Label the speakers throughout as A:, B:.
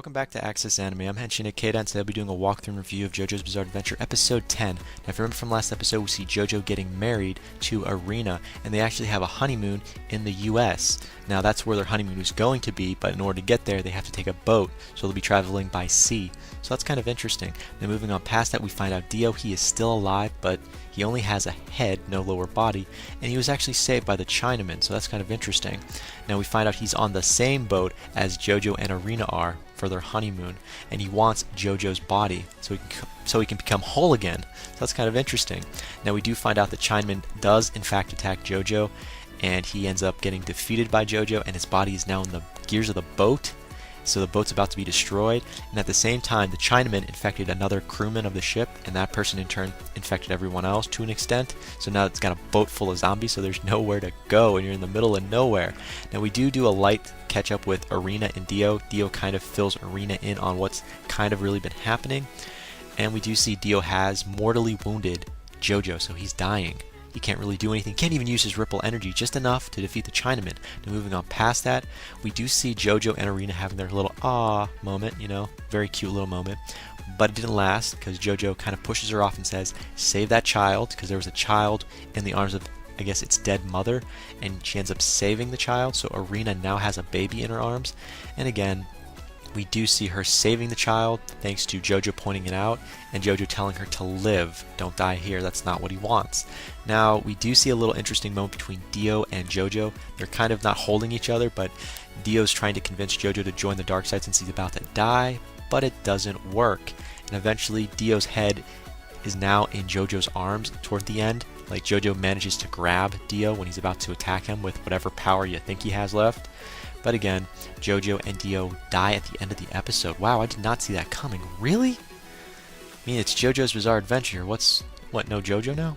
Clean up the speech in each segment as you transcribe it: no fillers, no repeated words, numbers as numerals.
A: Welcome back to Access Anime. I'm Henshin Ikeda, and today I'll be doing a walkthrough review of JoJo's Bizarre Adventure Episode 10. Now, if you remember from last episode, we see JoJo getting married to Arena, and they actually have a honeymoon in the US. Now, that's where their honeymoon is going to be, but in order to get there, they have to take a boat, so they'll be traveling by sea. So that's kind of interesting. Then moving on past that, we find out Dio, he is still alive, but he only has a head, no lower body, and he was actually saved by the Chinaman, so that's kind of interesting. Now we find out he's on the same boat as JoJo and Arena are for their honeymoon, and he wants JoJo's body so he can become whole again. So that's kind of interesting. Now we do find out the Chinaman does in fact attack JoJo, and he ends up getting defeated by JoJo, and his body is now in the gears of the boat. So the boat's about to be destroyed, and at the same time the Chinaman infected another crewman of the ship, and that person in turn infected everyone else to an extent. So now it's got a boat full of zombies, so there's nowhere to go and you're in the middle of nowhere. Now we do a light catch up with Arena and Dio. Dio kind of fills Arena in on what's kind of really been happening, and we do see Dio has mortally wounded JoJo, so he's dying. He can't really do anything, can't even use his ripple energy, just enough to defeat the Chinaman. Now moving on past that, we do see JoJo and Arena having their little ah moment, very cute little moment. But it didn't last, because JoJo kind of pushes her off and says, save that child, because there was a child in the arms of, I guess, its dead mother, and she ends up saving the child, so Arena now has a baby in her arms. And again, we do see her saving the child thanks to JoJo pointing it out, and JoJo telling her to live, don't die here, that's not what he wants. Now we do see a little interesting moment between Dio and JoJo. They're kind of not holding each other, but Dio's trying to convince JoJo to join the dark side since he's about to die, but it doesn't work. And eventually Dio's head is now in JoJo's arms toward the end. Like JoJo manages to grab Dio when he's about to attack him with whatever power you think he has left. But again, JoJo and Dio die at the end of the episode. Wow, I did not see that coming. Really? I mean, it's JoJo's Bizarre Adventure. What, no JoJo now?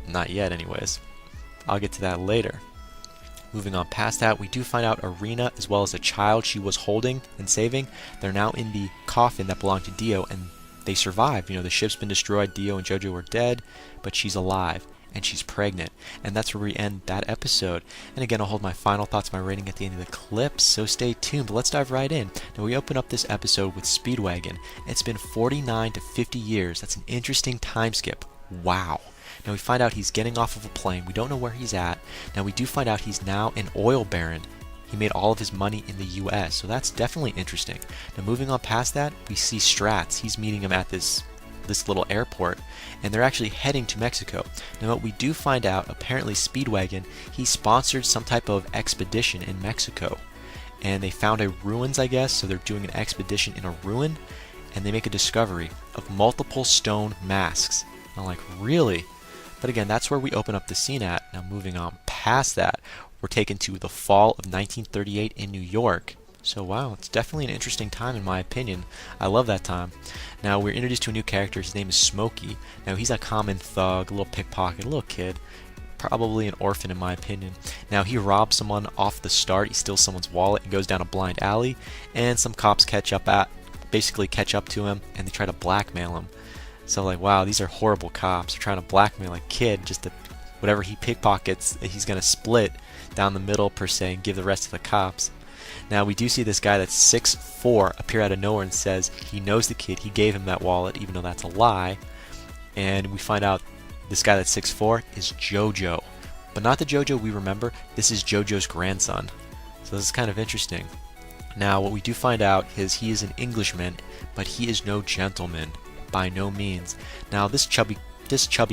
A: Not yet, anyways. I'll get to that later. Moving on past that, we do find out Arena, as well as a child she was holding and saving, they're now in the coffin that belonged to Dio, and they survived. The ship's been destroyed, Dio and JoJo were dead, but she's alive. And she's pregnant, and that's where we end that episode. And again, I'll hold my final thoughts, my rating at the end of the clip, so stay tuned. But let's dive right in. Now we open up this episode with Speedwagon. It's been 49 to 50 years. That's an interesting time skip. Wow. Now we find out he's getting off of a plane. We don't know where he's at. Now we do find out he's now an oil baron. He made all of his money in the US, so that's definitely interesting. Now moving on past that, we see Strats. He's meeting him at this little airport, and they're actually heading to Mexico. Now what we do find out, apparently Speedwagon, he sponsored some type of expedition in Mexico, and they found a ruins, I guess, so they're doing an expedition in a ruin, and they make a discovery of multiple stone masks. I'm like, really? But again, that's where we open up the scene at. Now moving on past that, we're taken to the fall of 1938 in New York. So wow, it's definitely an interesting time in my opinion. I love that time. Now we're introduced to a new character. His name is Smokey. Now he's a common thug, a little pickpocket, a little kid. Probably an orphan in my opinion. Now he robs someone off the start. He steals someone's wallet and goes down a blind alley. And some cops basically catch up to him, and they try to blackmail him. So like, wow, these are horrible cops. They're trying to blackmail a kid just to, whatever he pickpockets, he's going to split down the middle per se and give the rest to the cops. Now we do see this guy that's 6'4" appear out of nowhere and says he knows the kid, he gave him that wallet, even though that's a lie. And we find out this guy that's 6'4" is JoJo. But not the JoJo we remember, this is JoJo's grandson. So this is kind of interesting. Now what we do find out is he is an Englishman, but he is no gentleman, by no means. Now this chubby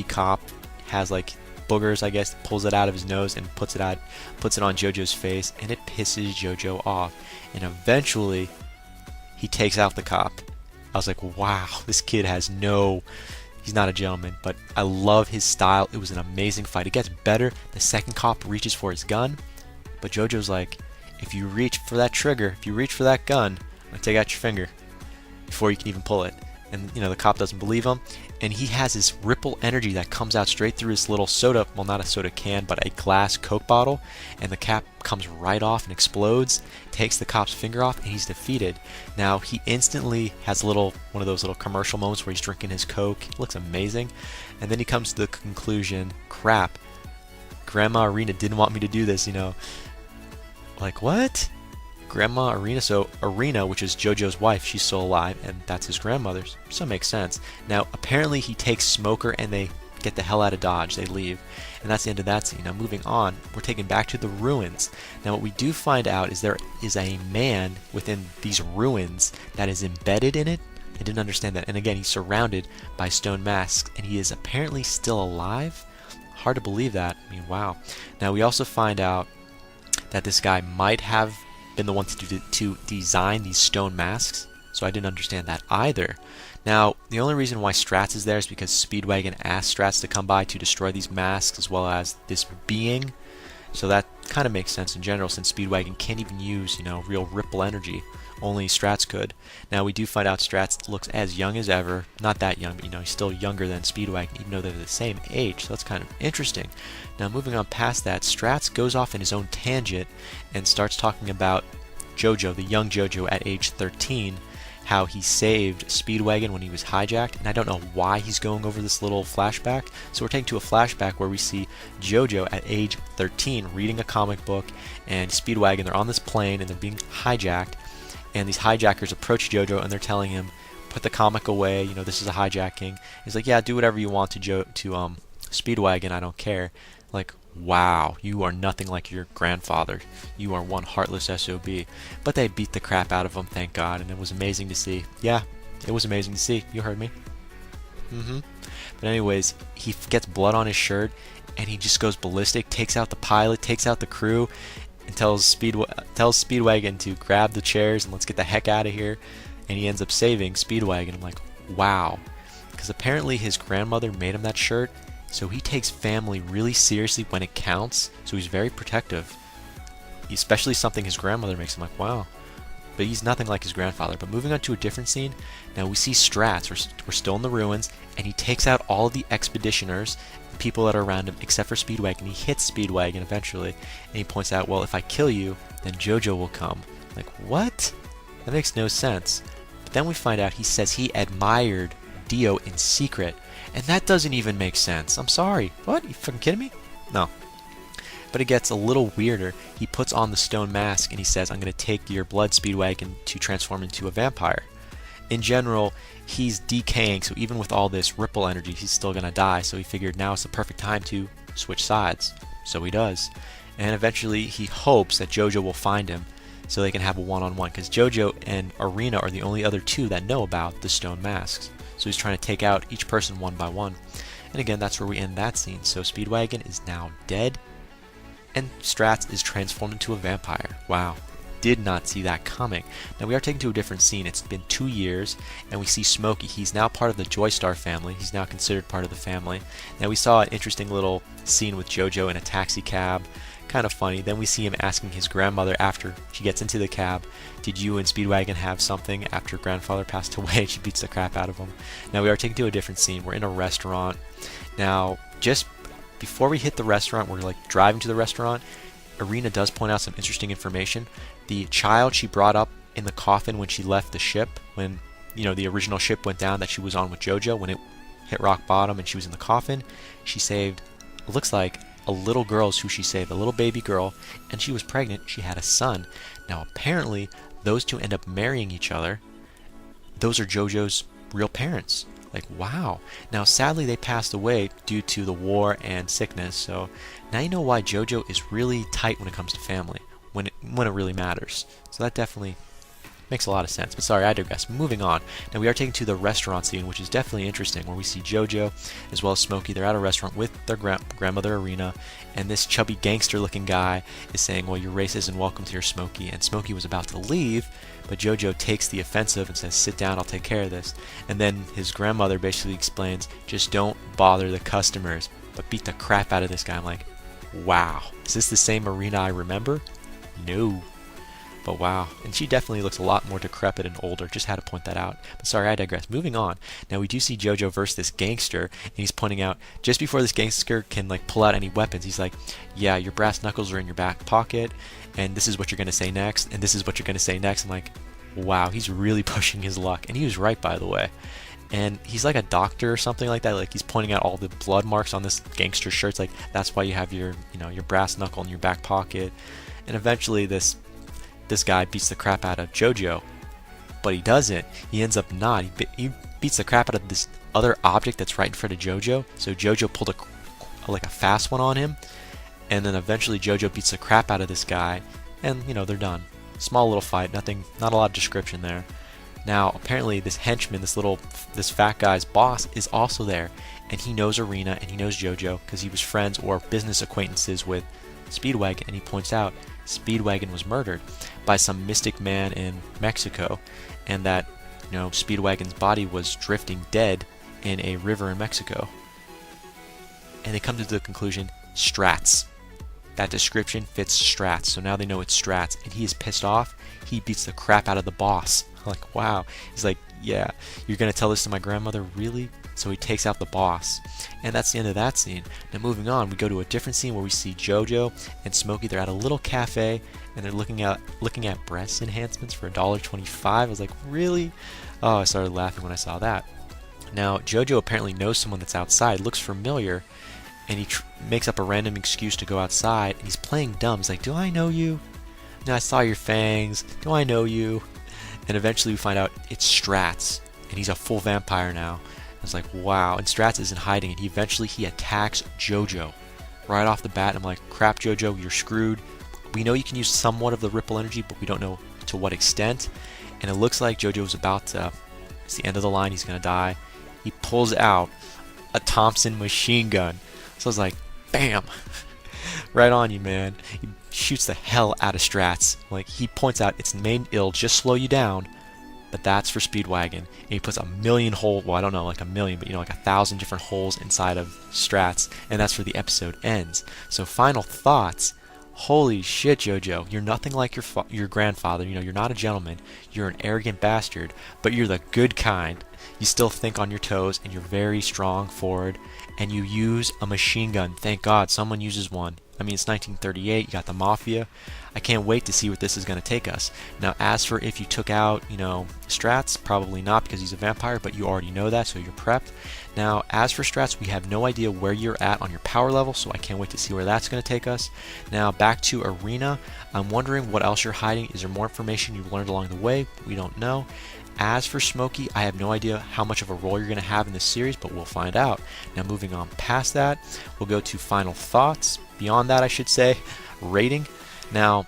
A: cop has like boogers, I guess, pulls it out of his nose and puts it on JoJo's face, and it pisses JoJo off. And eventually, he takes out the cop. I was like, wow, this kid he's not a gentleman, but I love his style. It was an amazing fight. It gets better. The second cop reaches for his gun, but JoJo's like, if you reach for that trigger, if you reach for that gun, I'm gonna take out your finger before you can even pull it. And the cop doesn't believe him, and he has this ripple energy that comes out straight through his little soda, well, not a soda can, but a glass Coke bottle, and the cap comes right off and explodes, takes the cop's finger off, and he's defeated. Now he instantly has one of those little commercial moments where he's drinking his Coke. It looks amazing. And then he comes to the conclusion, crap, Grandma Arena didn't want me to do this, like, what? Grandma Arena, so Arena, which is JoJo's wife, she's still alive, and that's his grandmother's, so it makes sense. Now, apparently he takes Smoker and they get the hell out of Dodge, they leave. And that's the end of that scene. Now moving on, we're taken back to the ruins. Now what we do find out is there is a man within these ruins that is embedded in it. I didn't understand that. And again, he's surrounded by stone masks, and he is apparently still alive. Hard to believe that. I mean, wow. Now we also find out that this guy might have been the one to design these stone masks, so I didn't understand that either. Now, the only reason why Strats is there is because Speedwagon asked Strats to come by to destroy these masks as well as this being, so that kind of makes sense in general since Speedwagon can't even use, real ripple energy. Only Strats could. Now, we do find out Strats looks as young as ever. Not that young, but he's still younger than Speedwagon, even though they're the same age, so that's kind of interesting. Now, moving on past that, Strats goes off in his own tangent and starts talking about JoJo, the young JoJo at age 13, how he saved Speedwagon when he was hijacked, and I don't know why he's going over this little flashback. So we're taken to a flashback where we see JoJo at age 13 reading a comic book, and Speedwagon, they're on this plane and they're being hijacked, and these hijackers approach JoJo and they're telling him, put the comic away, this is a hijacking. He's like, yeah, do whatever you want to Speedwagon, I don't care. Like, wow, you are nothing like your grandfather. You are one heartless SOB. But they beat the crap out of him, thank God, and it was amazing to see. Yeah, it was amazing to see. You heard me. But anyways, he gets blood on his shirt, and he just goes ballistic, takes out the pilot, takes out the crew, and tells Speedwagon to grab the chairs and let's get the heck out of here. And he ends up saving Speedwagon. I'm like, wow. Because apparently his grandmother made him that shirt, so he takes family really seriously when it counts, so he's very protective. Especially something his grandmother makes him like, wow. But he's nothing like his grandfather. But moving on to a different scene, now we see Strats, we're still in the ruins, and he takes out all of the expeditioners, the people that are around him, except for Speedwagon. He hits Speedwagon eventually, and he points out, well, if I kill you, then JoJo will come. Like, what? That makes no sense. But then we find out he says he admired Dio in secret, and that doesn't even make sense. I'm sorry. What? You fucking kidding me? No. But it gets a little weirder. He puts on the stone mask and he says, I'm going to take your blood, Speedwagon, to transform into a vampire. In general, he's decaying, so even with all this ripple energy, he's still going to die, so he figured now is the perfect time to switch sides. So he does. And eventually he hopes that JoJo will find him so they can have a one-on-one, because JoJo and Arena are the only other two that know about the stone masks. So he's trying to take out each person one by one. And again, that's where we end that scene. So Speedwagon is now dead, and Strats is transformed into a vampire. Wow. Did not see that coming. Now we are taken to a different scene. It's been 2 years, and we see Smokey. He's now part of the Joystar family. He's now considered part of the family. Now we saw an interesting little scene with JoJo in a taxi cab. Kind of funny. Then we see him asking his grandmother after she gets into the cab, did you and Speedwagon have something after grandfather passed away? She beats the crap out of him. Now we are taken to a different scene. We're in a restaurant. Now, just before we hit the restaurant, we're like driving to the restaurant. Arena does point out some interesting information. The child she brought up in the coffin when she left the ship, when the original ship went down that she was on with JoJo, when it hit rock bottom and she was in the coffin, she saved, it looks like, a little girl is who she saved, a little baby girl, and she was pregnant. She had a son. Now apparently those two end up marrying each other. Those are JoJo's real parents. Like, wow. Now sadly they passed away due to the war and sickness, so now you know why JoJo is really tight when it comes to family, when it really matters. So that definitely makes a lot of sense. But sorry, I digress. Moving on. Now we are taken to the restaurant scene, which is definitely interesting, where we see JoJo as well as Smokey. They're at a restaurant with their grandmother Arena, and this chubby gangster-looking guy is saying, well, your race isn't welcome here, Smokey. And Smokey was about to leave, but JoJo takes the offensive and says, sit down, I'll take care of this. And then his grandmother basically explains, just don't bother the customers, but beat the crap out of this guy. I'm like, wow. Is this the same Arena I remember? No. But wow, and she definitely looks a lot more decrepit and older, just had to point that out. But sorry, I digress. Moving on, now we do see JoJo versus this gangster, and he's pointing out, just before this gangster can pull out any weapons, he's like, yeah, your brass knuckles are in your back pocket, and this is what you're going to say next, and this is what you're going to say next. I'm like, wow, he's really pushing his luck, and he was right, by the way. And he's like a doctor or something like that, like he's pointing out all the blood marks on this gangster shirt. It's like, that's why you have your brass knuckle in your back pocket. And eventually this this guy beats the crap out of JoJo. But he doesn't. He ends up not. He beats the crap out of this other object that's right in front of JoJo. So JoJo pulled a fast one on him, and then eventually JoJo beats the crap out of this guy, and they're done. Small little fight, not a lot of description there. Now apparently this henchman, this fat guy's boss, is also there, and he knows Arena and he knows JoJo because he was friends or business acquaintances with Speedwagon, and he points out Speedwagon was murdered by some mystic man in Mexico, and that Speedwagon's body was drifting dead in a river in Mexico. And they come to the conclusion, Strats. That description fits Strats, so now they know it's Strats, and he is pissed off. He beats the crap out of the boss. Like, wow. He's like, yeah, you're gonna tell this to my grandmother, really? So he takes out the boss, and that's the end of that scene. Now moving on, we go to a different scene where we see JoJo and Smokey. They're at a little cafe, and they're looking at breast enhancements for $1.25. I was like, really? Oh, I started laughing when I saw that. Now JoJo apparently knows someone that's outside, looks familiar, and he makes up a random excuse to go outside, and he's playing dumb. He's like, do I know you? No, I saw your fangs. Do I know you? And eventually we find out it's Strats, and he's a full vampire now. I was like, wow. And Strats isn't hiding, and he attacks JoJo right off the bat. I'm like, crap, JoJo, you're screwed. We know you can use somewhat of the ripple energy, but we don't know to what extent. And it looks like JoJo's it's the end of the line, he's gonna die. He pulls out a Thompson machine gun. So I was like, bam, right on you, man. He shoots the hell out of Strats. Like, he points out its main it'll just slow you down, but that's for Speedwagon. And he puts 1,000,000 holes, well, I don't know, like 1,000,000, but like 1,000 different holes inside of Strats, and that's where the episode ends. So final thoughts. Holy shit, JoJo, you're nothing like your grandfather. You're not a gentleman. You're an arrogant bastard, but you're the good kind. You still think on your toes, and you're very strong forward, and you use a machine gun. Thank God someone uses one. I mean, it's 1938, you got the Mafia. I can't wait to see what this is going to take us. Now, as for if you took out, Strats, probably not because he's a vampire, but you already know that, so you're prepped. Now, as for Strats, we have no idea where you're at on your power level, so I can't wait to see where that's going to take us. Now, back to Arena. I'm wondering what else you're hiding. Is there more information you've learned along the way? We don't know. As for Smokey, I have no idea how much of a role you're going to have in this series, but we'll find out. Now, moving on past that, we'll go to final thoughts. Beyond that, I should say, rating. Now,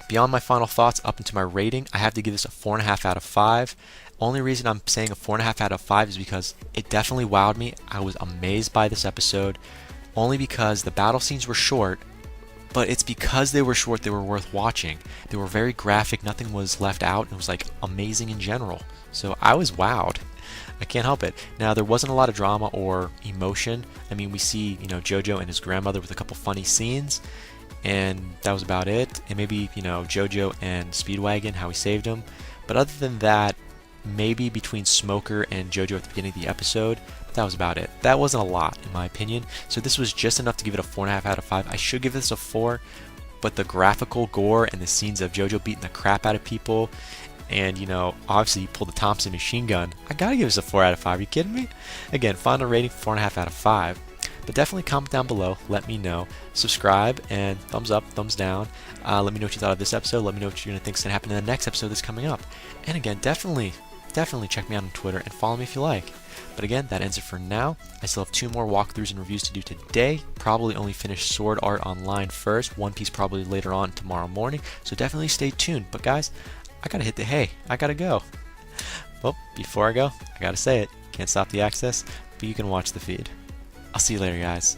A: beyond my final thoughts up into my rating, I have to give this a 4.5 out of 5. Only reason I'm saying a 4.5 out of 5 is because it definitely wowed me. I was amazed by this episode, only because the battle scenes were short, but it's because they were short they were worth watching. They were very graphic, nothing was left out, and it was like amazing in general. So I was wowed. I can't help it. Now, there wasn't a lot of drama or emotion. I mean, we see, JoJo and his grandmother with a couple funny scenes, and that was about it. And maybe, JoJo and Speedwagon, how he saved him. But other than that, maybe between Smoker and JoJo at the beginning of the episode, but that was about it. That wasn't a lot, in my opinion. So this was just enough to give it a 4.5 out of 5. I should give this a 4, but the graphical gore and the scenes of JoJo beating the crap out of people, and obviously he pulled the Thompson machine gun, I gotta give this a 4 out of 5. Are you kidding me? Again, final rating 4.5 out of 5. But definitely comment down below, let me know. Subscribe and thumbs up, thumbs down. Let me know what you thought of this episode. Let me know what you're gonna think is gonna happen in the next episode that's coming up. And again, definitely check me out on Twitter and follow me if you like. But again, that ends it for now. I still have 2 more walkthroughs and reviews to do today. Probably only finish Sword Art Online first. One Piece probably later on tomorrow morning. So definitely stay tuned. But guys, I gotta hit the hay. I gotta go. Well, before I go, I gotta say it. Can't stop the access, but you can watch the feed. I'll see you later, guys.